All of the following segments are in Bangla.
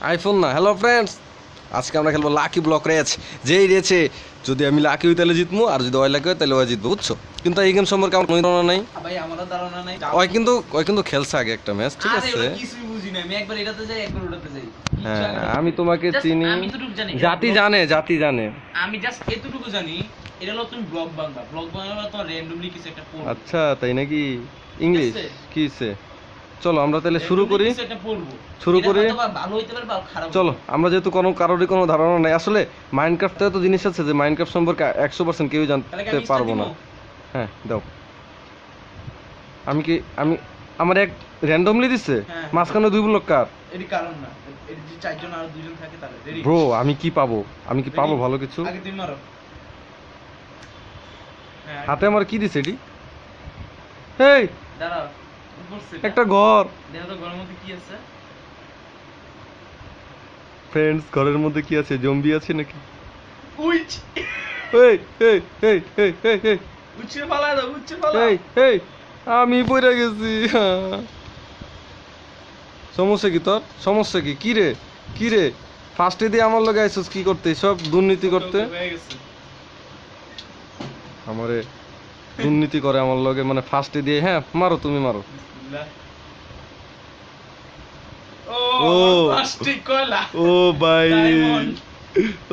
আইফোন না। হ্যালো ফ্রেন্ডস, আজকে আমরা খেলবো লাকি ব্লক রেচ। যেই রেচে যদি আমি লাকি হই তাহলে জিতবো, আর যদি ওই লাকি হয় তাহলে ওই জিতবো, বুঝছো? কিন্তু এই গেম সম্পর্কে আমার কোনো ধারণা নাই। ভাই আমারও ধারণা নাই। ওই কিন্তু খেলছে আগে একটা ম্যাচ, ঠিক আরে আছে? ওটা কিছুই বুঝি না, আমি একবার এটাতে যাই একবার ওটাতে যাই। হ্যাঁ, আমি তোমাকে Just চিনি। আমি এতটুকু জানি, জাতি জানে। আমি জাস্ট এতটুকু জানি, এটা হলো তুমি ব্লগ বাংলা তোমার র্যান্ডমলি কিছু একটা পড়বে। আচ্ছা, তাই নাকি? ইংলিশ ঠিক আছে। কিসে? চলো আমরা তাহলে শুরু করি। কিছু একটা পড়বো। শুরু এটা করি। হয়তো বা ভালো হইতে পারে বা খারাপ হইতে চলো, পারে। আমরা যেহেতু কারোরই কোনো ধারণা নাই আসলে। মাইনক্রাফটে তো জিনিস আছে যে মাইনক্রাফট সম্পর্কে 100% কেউই তাহলে কি জানতে আমি পারবো start না। দিব? হ্যাঁ, দাও। আমি আমার এক র্যান্ডমলি দিছে। হ্যাঁ। মাঝখানে 2 ব্লক কার? এর কারণ না। এর যে চারজন আর দুইজন থাকে তাহলে রেডি। ব্রো, আমি কি পাবো? ভালো কিছু? আগে তুমি মারো। হ্যাঁ। হাতে আমার কি দিছে এটি? এই দাঁড়াও। পড়ছে এটা। একটা ঘর। দেখো তো ঘরের মধ্যে কি আছে? ফ্রেন্ডস, ঘরের মধ্যে কি আছে? জম্বি আছে নাকি? উইচ। এই এই এই এই এই এই উচ্ছে ফালায় দাও, উচ্ছে ফালাও। এই এই আমি পড়ে গেছি। সমস্যা কি তোর? সমস্যা কি? কি রে ফার্স্টে দিয়ে আমার লগে আইছস কি করতে? সব দুর্নীতি করতে। হয়ে গেছে। আমারে দুর্নীতি করে আমার লগে, মানে ফার্স্টে দিয়ে। হ্যাঁ, মারো, তুমি মারো। বিসমিল্লাহ। ও প্লাস্টিক কয়লা। ও ভাই, ডায়মন্ড।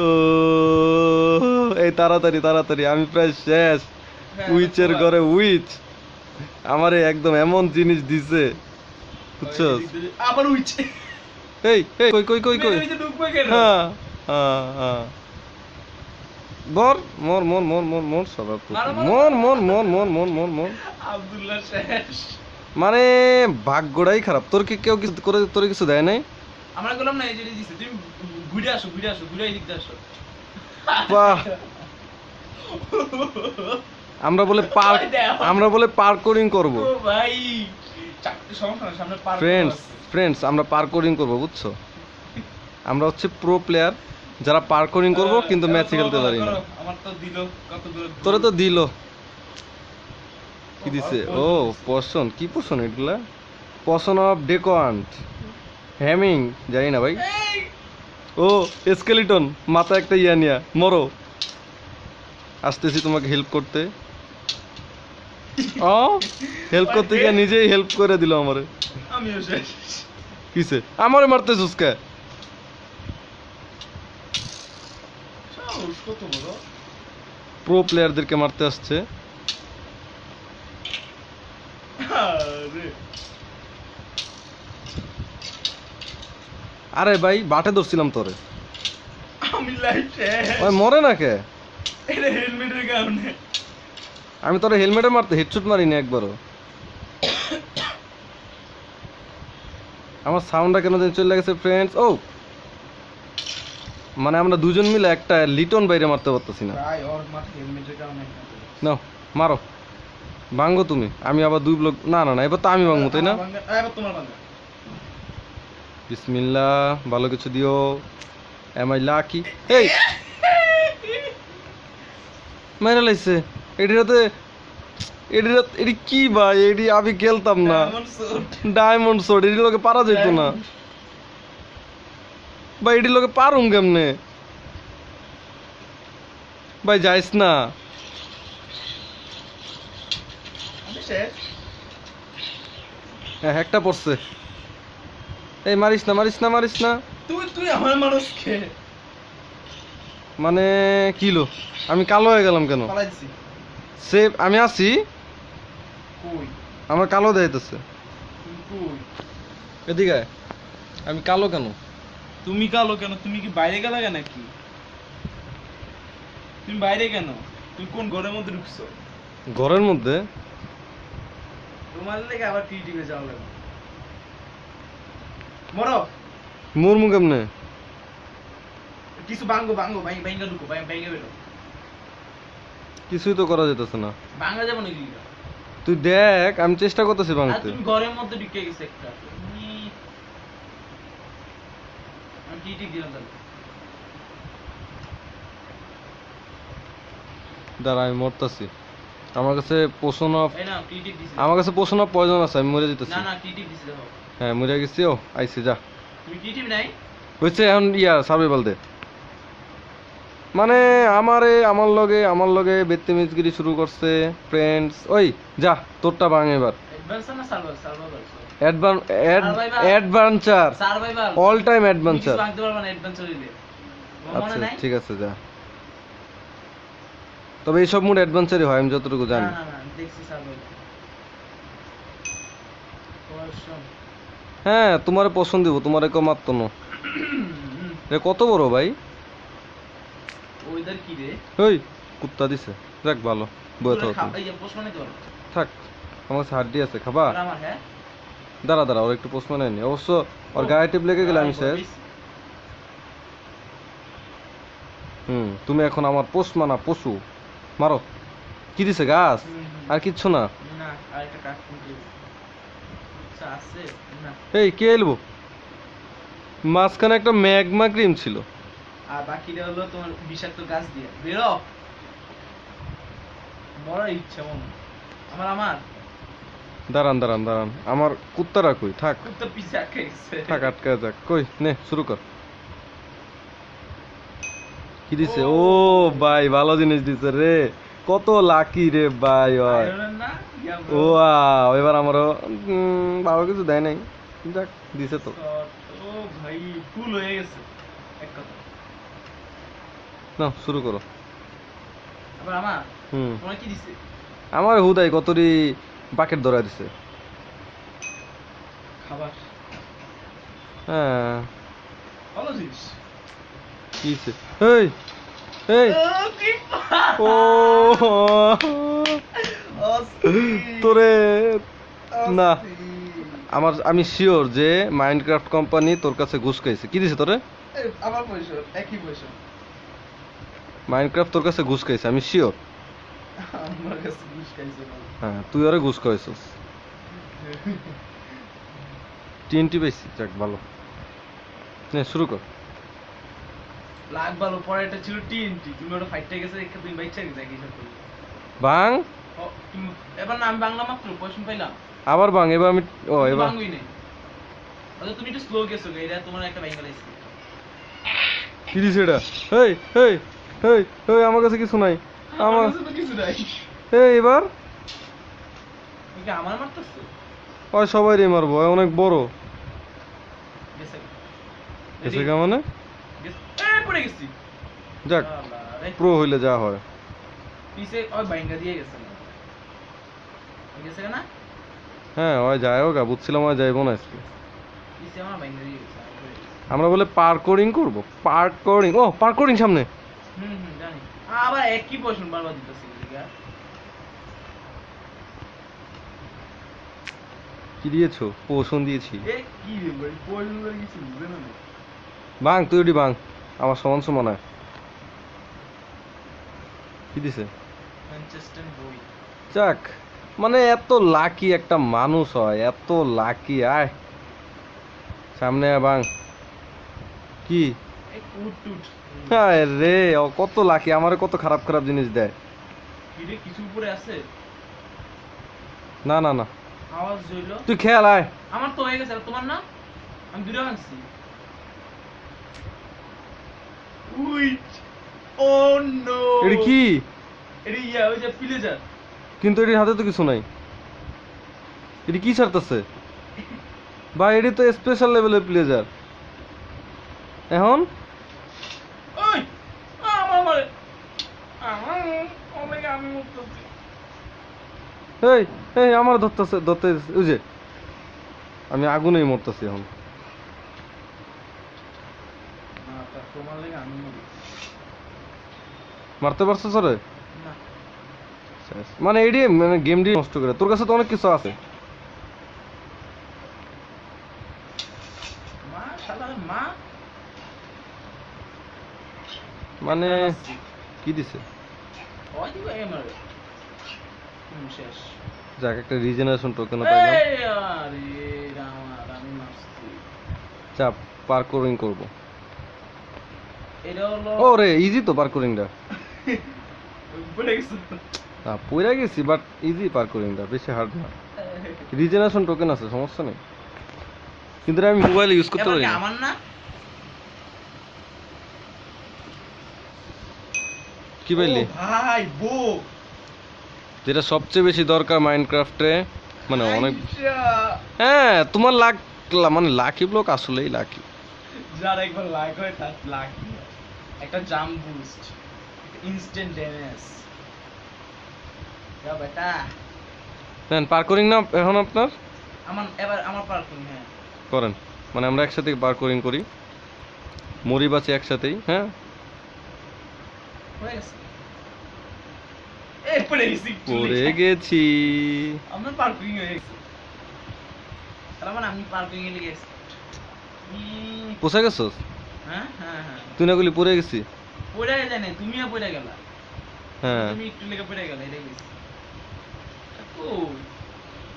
ও এই তাড়াতাড়ি আমি প্রায় শেষ। উইচের ঘরে উইচ আমারে একদম এমন জিনিস দিছে, বুঝছস? আবার উচ্ছে। এই এই কই কই কই কই? এই যে ঢুকবে কেন? হ্যাঁ হ্যাঁ হ্যাঁ। বর মর মর মর মর মর সবার মারো, মারো, মর মর মর মর মর মর মর। আব্দুল্লাহ শেষ। মানে ভাগ্যটাই খারাপ। তোর কি কেউ কিছু করে, তোর কিছু দেয় নাই? আমরা গেলাম না, এই যে দিছে তুমি ঘুরে আসো ঘুরে এদিকে আসো। বাহ, আমরা বলে পার্কোরিং করব। ও ভাই, চারটে সমস্যা না, সামনে পার ফ্রেন্ডস আমরা পার্কোরিং করব, বুঝছো? আমরা হচ্ছে প্রো প্লেয়ার যারা পার্কোরিং করব, কিন্তু ম্যাচে খেলতে পারি না। আমার তো দিল কত দূর। তোরে তো দিল। কি দিছে? ও পশন, কি পশন এগুলা? পশন অফ ডেকোয়ান্ট হ্যামিং, জানি না ভাই। ও স্কেলিটন, মাথা একটা ইয়া নিয়া মরো। আসতেছি তোমাকে হেল্প করতে। ও হেল্প করতে গিয়ে নিজেই হেল্প করে দিল আমারে। আমিও শেষ। কিসে আমারে মারতেছিস কে? সাহস কত বড়। প্রো প্লেয়ারদেরকে মারতে আসছে। আরে আরে ভাই, বাটে ধরছিলাম তোরে। আমি লাইফ শেষ। ওই মরে না কে? এটা হেলমেটের কারণে। আমি তোরে হেলমেটে মারতে হেডশট মারিনি একবারও। আমার সাউন্ডটা কেন জানি চলে গেছে ফ্রেন্ডস। ও মানে আমরা দুজন মিলে একটা লিটন বাইরে মারতে পারতেছি না। ভাই ওর মাথা হেলমেটের কারণে। নাও মারো, ভাঙ্গো তুমি। আমি আবার 2 ব্লক। না না না, এবার তো আমি ভাঙবো, তাই না? এবার তোমার ভাঙা। বিসমিল্লাহ, ভালো কিছু দিও। Am I lucky? এই মেরে লাইছে এটিতে। এটি কি ভাই? এটি আমি খেলতাম না। ডায়মন্ড সোড এটির লোকে পারা যেত না ভাই। এটির লোকে পারুম কেমনে ভাই? যাইস না। আমি শেষ। হ্যাঁ, একটা পড়ছে। এই মারিস না মারিস না মারিস না। তুই আমার মানুষকে মানে কিলো আমি কালো হয়ে গেলাম কেন? পালাই দিছি। সেভ আমি আছি, কই আমার কালো দেখাইতেছে। তুমি কই? এদিকে আয়। আমি কালো কেন? তুমি কালো কেন? তুমি কি বাইরে গেলা কেন নাকি? তুমি বাইরে কেন? তুমি কোন ঘরের মধ্যে ঢুকছো? ঘরের মধ্যে? তোমার লেগে আবার টিটিভি যাওয়া লাগবে। মরো। মুরমু কেমনে? কিছু ভাঙ্গা ঢুকো, ভাঙ্গা বেরো। কিছুই তো করা যেতেছে না। ভাঙ্গা যাবো নাকি? তুই দেখ, আমি চেষ্টা করতেছি আর ভাঙতে। তুমি ঘরের মধ্যে ঢুকে গেছে একটা। আমি টিটি দিলাম তাহলে। দাঁড়া, আমি মরতাছি। আমার কাছে পোষণ অফ এই না টিটি দিছি। আমার কাছে পোষণ অফ পয়জন আছে, আমি মরে যেতেছি। না টিটি দিছি দেখো। হ্যাঁ মরে গেছি। ও আইসি যা তুমি কি টিভি নাই? হয়েছে এখন ইয়া সার্ভাইভাল দে। মানে আমার লগে বেত্তিমিজগিরি শুরু করছে ফ্রেন্ডস। ওই যা তোরটা ভাঙ এবার। অ্যাডভেঞ্চার না survival? Adventure, survival all time তুমি কিছু অ্যাডভেঞ্চার। ভাঙতে পারবে না অ্যাডভেঞ্চার হইলে। তোমার মনে আচ্ছা নাই? ঠিক আছে যা। তবে এইসব মুড অ্যাডভেঞ্চারই হয় আমি যতটুকু না জানি। না না দেখছি সার্ভাইভাল। পয়সন হ্যাঁ তোমারে পছন্দ দিব, তোমারে কেউ মারত না। এ কত বড় ভাই? ওইদার কি রে? ওই কুত্তা দিছে। দেখ ভালো বয়ে থাকো তুমি। এই যে পোস্ট বানাইতে পারো। থাক আমার কাছে হাড্ডি আছে, খাবা? আর আমার হ্যাঁ দাঁড়া দাঁড়া ওর একটু পোস্ট মানে নি। অবশ্য ওর গায়ে টিপ লেগে গেলে আমি শেষ। তুমি এখন আমার পোস্ট মানা পশু। মারো। কি দিছে গাছ? আর কিচ্ছু না। না আরেকটা কাট করতে আচ্ছা আছে না। এই কে এলবো? মাঝখানে একটা ম্যাগমা ক্রিম ছিল। আর বাকিটা হলো তোমার বিষাক্ত গাছ দিয়ে বেরো। বড় ইচ্ছা মনে আমার দাঁড়ান দাঁড়ান দাঁড়ান, আমার কুত্তারা কই? থাক কুত্তা পিছে আটকে গেছে। থাক আটকা যাক। কই নে শুরু কর। কি দিছে? ও ভাই ভালো জিনিস দিছে রে। কত লাকি রে ভাই। ওই আয়রন না ও এবার আমারও ভালো কিছু দেয় নাই। যাক দিছে তো। ও ভাই ফুল হয়ে গেছে এক কথা। না শুরু করো। আবার আমার হুম তোমার কি দিছে? আমার হুদাই কতরি বাকেট ধরা দিছে। খাবার হ্যাঁ ভালো জিনিস। কি দিছে? এই এই ও তোরে না। আমি শিওর যে মাইনক্রাফট কোম্পানি তোর কাছে ঘুষ খাইছে। কি দিছে তোরে? আমার পয়সা একই পয়সা মাইনক্রাফট তোর কাছে ঘুষ খাইছে আমি শিওর। আমার কাছে ঘুষ খাইছে না। হ্যাঁ তুই ওরে ঘুষ খাইছিস। টিএনটি পাইছি। যাক ভালো। নে শুরু কর। লাগ ভালো পরে এটা ছিল টিএনটি তুমি ওটা ফাইটটা গেছে দেখে তুমি বাইচা গেছে কি সব করে। বাং ও তুমি এবার না আমি বাংলা মাত্র পয়সা পাইলাম। আবার বাং এবার আমি এবার বাংলাই নেই। আচ্ছা তুমি একটু স্লো গেছো এটা তোমার একটা বাঙ্গাল আছে। কি দিছে এটা? এই এই এই এই আমার কাছে কিছু নাই। আমার কাছে তো কিছু নাই। এই এবার তুমি কি আমার মারতেছো? ওই সবাই রে মারবো, ওই অনেক বড়। গেছে এসে কেমন? পড়ে গেছি। যাক প্রো হইলে যা হয়। পিছে ওই বাইঙ্গা দিয়ে গেছে না গেছে না। হ্যাঁ ওই যাই হোক বুঝছিলাম ওই যাইবো না আজকে। পিছে আমার বাইঙ্গা দিয়ে গেছে। আমরা বলে পার্কোরিং করব। পার্কোরিং, ও পার্কোরিং সামনে। জানি আবার একই পয়সা বারবার দিতেছি এদিকে। কি দিয়েছো? পোষণ দিয়েছি। এ কি রে ভাই পয়সা কিছু বুঝে না। বাং তুই ওটি বাং, আমার সমান সমান হয়। কি দিছে? ম্যানচেস্টার বই যাক মানে এত লাকি একটা মানুষ হয়, এত লাকি। আয় সামনে আয় বাং। কি এই কুট টুট হায় রে, ও কত লাকি, আমারে কত খারাপ খারাপ জিনিস দেয়। কি রে কিছু উপরে আছে? না না না আওয়াজ হইলো। তুই খেয়াল আয়। আমার তো হয়ে গেছে আর তোমার না? আমি দুটো আনছি। উইট ও নো এটা কি? এটা ইয়া ওই যে প্লেজার। কিন্তু এটির হাতে তো কিছু নাই। এটি কি ছাড়তেছে ভাই? এটি তো স্পেশাল লেভেলের প্লেজার। এখন ওই আমার মারে আমার ওমেগা আমি মুক্ত হচ্ছি। এই এই আমার ধরতে ওই যে আমি আগুনেই মরতেছি এখন। না তা তোমার লাগে আমি মরি মারতে পারছো সরে? না। মানে এটি মানে গেম ডি নষ্ট করে। তোর কাছে তো অনেক কিছু আছে। মা শালা মা মানে কি দিছে? ওই দিবে এমআর শেষ। যাক একটা রিজেনারেশন টোকেন পাইলাম। এই আরে রামার আমি মারছি। চাপ পার্কোরিং করব। এটা হলো ও রে ইজি তো পার্কোরিংটা। পড়ে গেছে। পইরা গেছি বাট ইজি পার্কোরিংটা, বেশি হার্ড না। রিজেনারেশন টোকেন আছে, সমস্যা নেই। কিন্তু আমি মোবাইল ইউজ করতে এবার পারি কি না। আমার না কি পাইলি? ও ভাই বো যেটা সবচেয়ে বেশি দরকার মাইনক্রাফটে, মানে অনেক। আইসা। হ্যাঁ, তোমার লাক, মানে লাকি ব্লক আসলেই লাকি। যার একবার লাইক হয় তার লাক একটা জাম্প বুস্ট ইনস্ট্যান্ট ড্যামেজ যা বেটা দেন পার্করিং না এখন আপনার? এবার আমার পার্কিং হ্যাঁ করেন, মানে আমরা একসাথে পার্করিং করি, মরি বাঁচি একসাথেই। হ্যাঁ, হয়ে গেছে এই পড়ে গেছি পড়ে গেছি। আমার পার্কিং হয়ে গেছে তার মানে আমি পার্কিং এ লেগে গেছি পোষা গেছস? হ্যাঁ হ্যাঁ হ্যাঁ তুই না গুলি পড়ে গেছি? পড়ে যায় না তুমিও পড়ে গেলা হ্যাঁ তুমি একটু লেগে পড়ে গেলা এটাই গেছি ও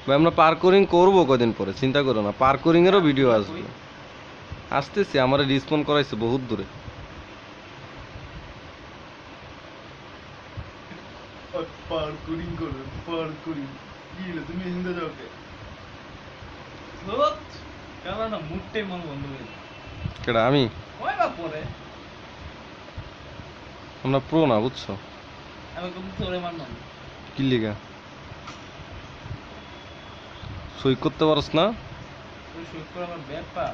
ভাই, আমরা পার্করিং করবো কদিন পরে, চিন্তা করো না, পার্করিং এরও ভিডিও আসবে। আসতেছি, আমার রিসপন করাইছে বহুত দূরে। পার্কুরিং করো পার্কুরিং কি হলো তুমি হিন্দু যাওকে সত কারণ না মুটে মন বন্ধ হয়ে যায় কেডা আমি? ওই বা পরে আমরা প্রো না, বুঝছো? আমি কিন্তু তোরে মারলাম কি লিগা সই করতে পারস না? তুই শুট করে আমার ব্যাপার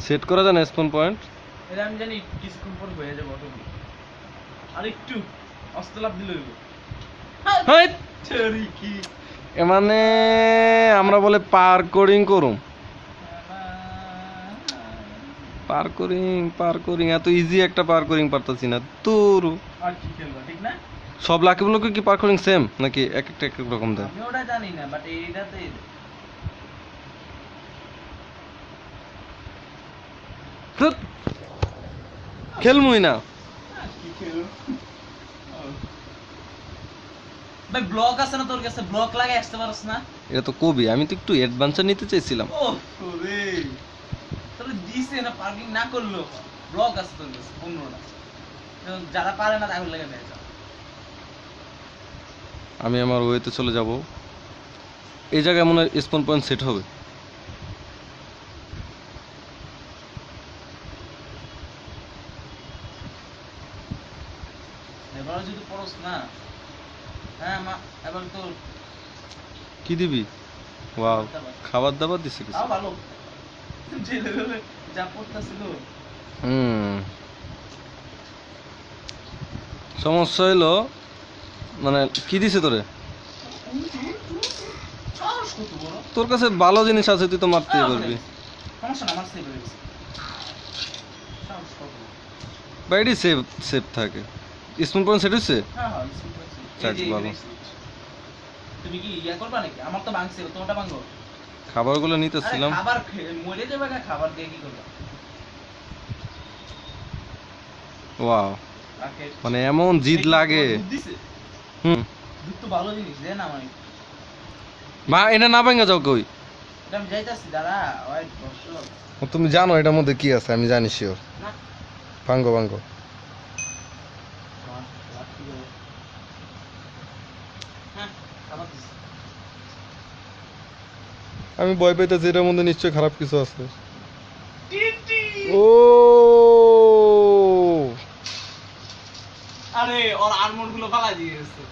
সেট করা যায় না স্পন পয়েন্ট? এটা আমি জানি কিছুক্ষণ পর হয়ে যাবে অটোমেটিক আর একটু অস্তলাপ দিলে হইব হাই ছেড়ি কি এ মানে আমরা বলে পার্করিং করুম। পার্করিং এত ইজি একটা পার্করিং পারতাছি না তোর। আর কি খেলবা ঠিক না সব লাকি ব্লকে কি পার্করিং সেম নাকি এক একটা এক এক রকম দেয়? আমি ওটা জানি না বাট এইটাতে ধুৎ, খেলমুই না। কি খেলো ভাই ব্লক আছে না তোর কাছে ব্লক লাগাই আসতে পারছ না এটা তো কবি, আমি তো একটু অ্যাডভান্সার নিতে চাইছিলাম। ও রে তোর দিছে না পার্কিং না করলো ব্লক আছে তোর কাছে 15টা যারা পারে না তাহলে লাগে দেয় আমি আমার ওয়েতে চলে যাব, এই জায়গায় মনে হয় স্পন পয়েন্ট সেট হবে। এবার যদি পড়স না হ্যাঁ মা এবার তো কি দিবি? ওয়াও, খাবার দাবার দিছে কিছু? তাও ভালো যে লেভেলে যা পড়তাছিল সমস্যা হইলো, মানে কি দিছে তোরে? সাহস কত বড় তোর কাছে ভালো জিনিস আছে, তুই তো মারতেই পারবি। সমস্যা না আমার সেভ হয়ে গেছে সাহস কত বাইরে সেভ সেভ থাকে। স্পন পয়েন্ট সেট হয়েছে? হ্যাঁ হ্যাঁ স্কুল যাক, ভালো। তুমি কি ইয়া করবা নাকি আমার তো ভাঙছে তোমারটা ভাঙো খাবারগুলো নিতেছিলাম। খাবার মরে যাবে না খাবার দিয়ে কি করবা ওয়াও, মানে এমন জিদ লাগে। হুম, দুধ তো ভালো জিনিস দে না মানে মা এটা না ভাঙা যাও কই? এটা আমি যাইতাছি দাঁড়া ওয়েট বসো তুমি জানো এটার মধ্যে কি আছে? আমি জানি শিওর। না ভাঙ্গো ভাঙ্গো। হ্যাঁ খাবার দিছি আমি ভয় পাইতেছি, এটার মধ্যে নিশ্চয়ই খারাপ কিছু আছে। টিটি ও আরে ওর আর্মর গুলো ফালা দিয়ে গেছে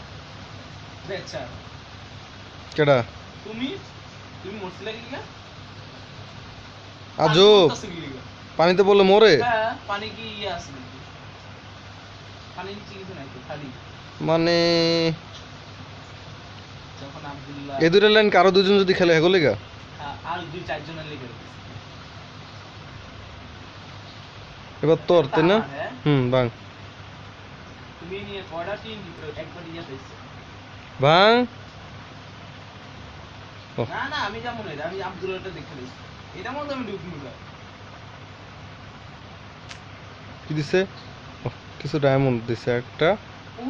আচ্ছা কেডা? তুমি তুমি মরছিলে কি না আজব, পানিতে বললে মরে? হ্যাঁ পানি কি ইয়ে আছে নাকি পানি নিচে কিছু নাই তো খালি মানে যখন আব্দুল্লাহ এই দুটো লাইন কারো দুজন যদি খেলে হেগো লেগা। আর 2-4 জনের লেগে গেছে এবার তোর, তাই না? হ্যাঁ ভাঙ তুমি নিয়ে কয়টা টিম একবার ইয়ে পেয়েছে ভাঙ। না না আমি যেমন এটা আমি আব্দুল্লাহটা দেখে নিয়েছি এটা মধ্যে আমি ঢুকবো না কি দিছে? ওহ, কিছু ডায়মন্ড দিছে, একটা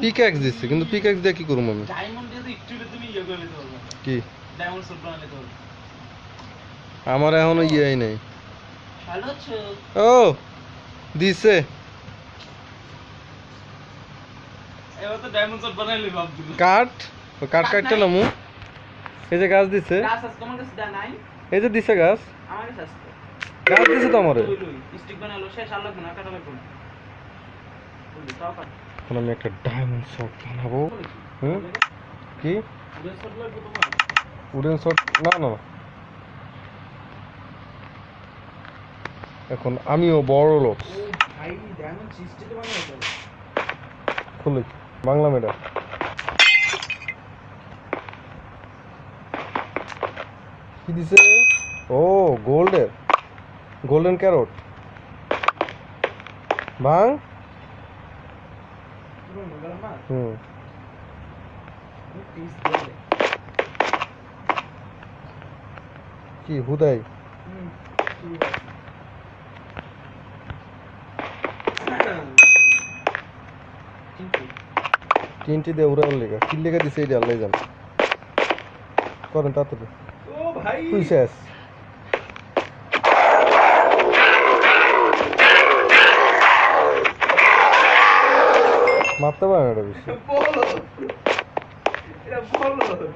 পিক্যাক্স দিছে, কিন্তু পিক্যাক্স দিয়ে কি করব আমি? ডায়মন্ড দিয়ে তো একটু তুমি ইয়ে করে নিতে পারবে কি ডায়মন্ড সুট বানাতে পারবে আমার এখনো ইয়েই নাই। ভালো আছো ও দিছে। এবার তো ডায়মন্ড শট বানাইলি আব্দুল কাট ও কাট কাটতে লামু এই যে গাছ দিছে গাছ আছে তোমার কাছে নাই এই যে দিছে গাছ আমার কাছে আছে গাছ দিছে তো আমারে স্টিক বানালো শেষ আর লাগবে না কাটা লাগবে না বুঝলি তাও কাট এখন আমি একটা ডায়মন্ড শট বানাবো হুম কি উড়ে শট লাগবে তোমার উডেন শট না না এখন আমিও বড় লোক ও ভাই ডায়মন্ড সিস্টেমে বানাইছো খুলি বাংলা মেডা কি দিছে ও গোল্ডেন ক্যারট বাং পুরো মঙ্গল মা হুম পিস দেবে কি হুদাই ঠিক আছে তিনটি দিয়ে উড়াল লেগা কি লেগা দিছে এই আল্লাহ জান করেন তাড়াতাড়ি ও ভাই তুই শেষ মারতে পারে না এটা বেশি বলো এটা বলো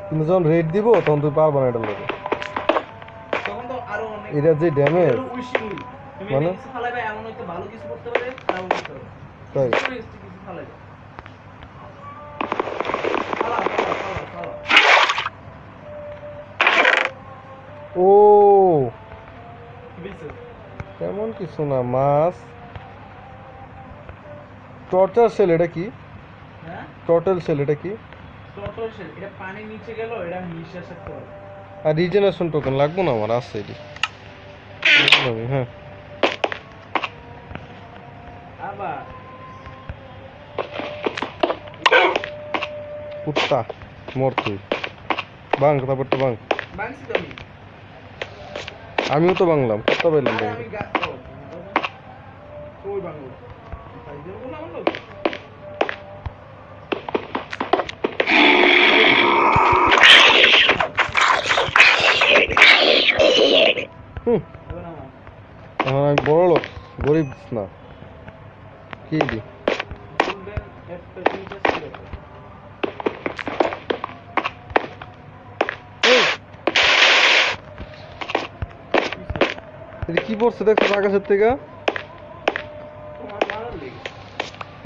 কিন্তু যখন রেড দিব তখন তুই পারবা না এটা লোকে তখন তো আরো অনেক এটা যে ড্যামেজ উইশিং তুমি মানে? কিছু ফালাইবা এমন হয়তো ভালো কিছু করতে পারে তাও করতে পারে তাই কিছু ফালাইবা ফালা ও কি বলছো তেমন কিছু না মাছ টর্চার সেল এটা কি হ্যাঁ টোটাল সেল এটা কি টোটাল শেল এটা পানির নিচে গেল এটা নিঃশ্বাস করতে পারে আর রিজেনারেশন টোকেন লাগবো না আমার আছে এটি হ্যাঁ আবার কুত্তা মর তুই বাং তারপরটা বাং বাংসি তো আমি আমিও তো বাংলাম কুত্তা পাইলাম আরে বাং আমি ওই বাংলো তাই জন্য বললাম লোক হুম এখন আমার এখন আমি বড় লোক গরিব না কি দি গোল্ডেন একটা তিনটা ছিল এটা কি পড়ছে দেখছো আকাশের থেকে তোমার মারার লেগে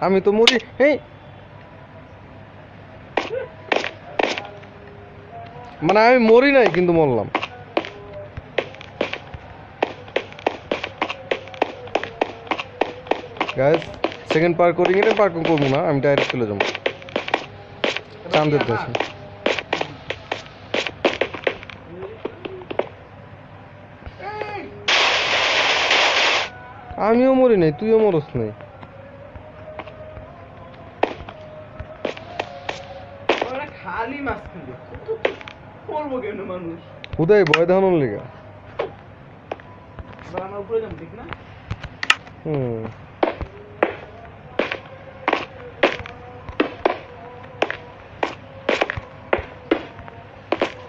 আমি তো মরি এই মানে আমি মরি নাই কিন্তু মরলাম গাইস সেকেন্ড পার্কিং এটা পার্কিং করবো না আমি ডাইরেক্ট চলে যাবো চাঁদের দেশে আমিও মরি নাই তুইও মরস নাই ওরা খালি মাছ খাবে করবো কেন মানুষ হুদাই ভয় দেখানোর লেগা এবার আমরা উপরে যাবো ঠিক না হুম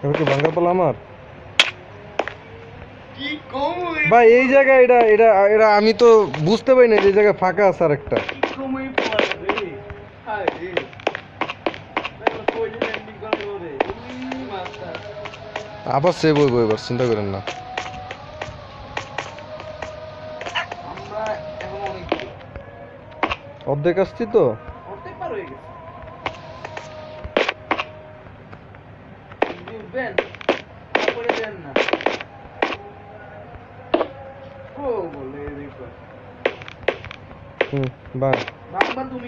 এবার কি ভাঙ্গা পালা আমার কি কম ভাই এই জায়গায় এটা এটা এটা আমি তো বুঝতে পারি না যে এই জায়গায় ফাঁকা আছে আর একটা কি কমই পড়ে রে হায় রে দেখো কই যে ল্যান্ডিং করবে রে উই মাছটা আবার সেভ হইব এবার চিন্তা করেন না আমরা এখন অনেক অর্ধেক আসছি তো অর্ধেক পার হয়ে গেছে উঠবেন তারপরে দেন না ও বলে দেখো হুম বাই বাংলা তুমি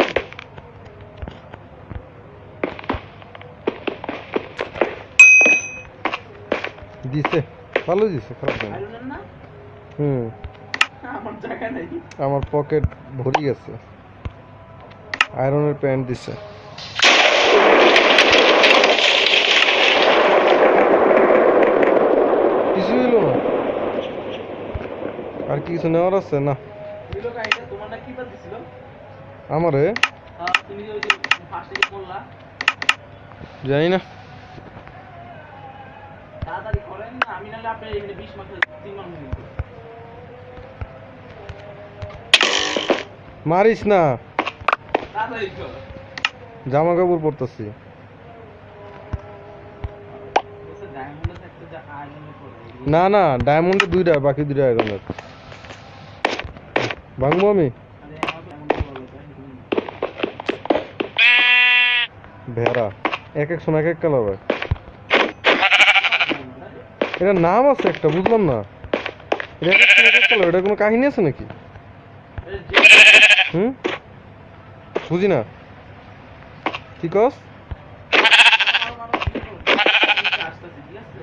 দিছে ভালো দিছে খারাপ না আইরনের না হুম আমার জায়গা নাই আমার পকেট ভরে গেছে আয়রনের প্যান্ট দিছে কিছু হইলো না আর কি কিছু নেওয়ার আছে না দিল কাইটা তোমার না কি বাদ দিছিল আমারে তুমি যে ওই যে ফার্স্টে যে বললা জানি না তাড়াতাড়ি করেন না আমি নাহলে আপনার এখানে 20 মাস 3 মাস নিতে মারিস না তাড়াতাড়ি কর। জামা কাপড় পরতেছি। বলছে ডায়মন্ডে থাকতে যা আয়রনে পড়ে। না না, ডায়মন্ডে 2টা, বাকি 2টা আয়রনের। ভাঙবো আমি? আরে আমার ডায়মন্ডে বলো তো তুমি। ভেড়া এক এক সময় এক এক কালার হয়। এটার নাম আছে একটা, বুঝলাম না। এটা এক এক সময় এক এক কালার, এটা কোনো কাহিনী আছে নাকি? হুম, বুঝি না কি কস। আসতেছি ঠিক আছে।